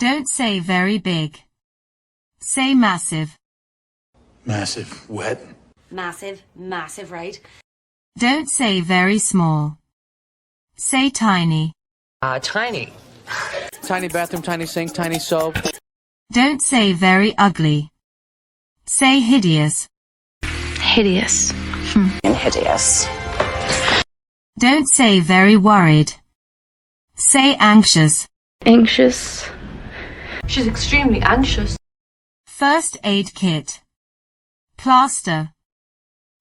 Don't say very big. Say massive. Massive. Wet. Massive, massive, right? Don't say very small. Say tiny. Tiny. Tiny bathroom, tiny sink, tiny soap. Don't say very ugly. Say hideous. Hideous. And hideous. Don't say very worried. Say anxious. Anxious. She's extremely anxious. First aid kit. Plaster.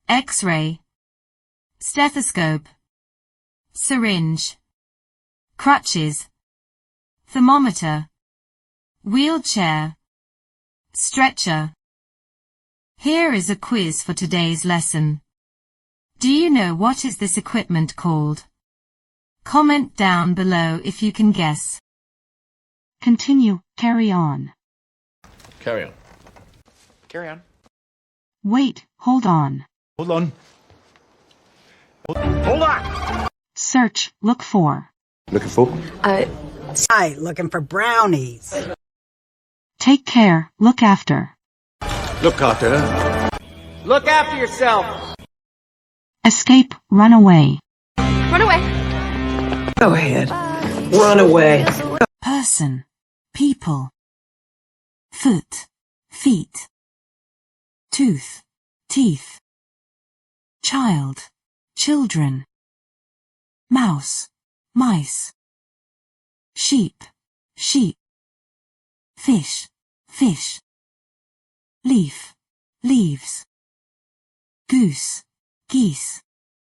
X-ray. Stethoscope. Syringe. Crutches. Thermometer. Wheelchair. Stretcher. Here is a quiz for today's lesson. Do you know what is this equipment called? Comment down below if you can guess. Continue. Carry on. Carry on. Carry on. Wait. Hold on. Hold on. Hold on! Search. Look for. Looking for? Hi, looking for brownies. Take care. Look after. Look after her. Look after yourself! Escape. Run away. Run away. Go ahead. Run away. Person. People. Foot. Feet. Tooth. Teeth. Child. Children. Mouse. Mice. Sheep. Sheep. Fish. Fish. Leaf. Leaves. Goose. Geese.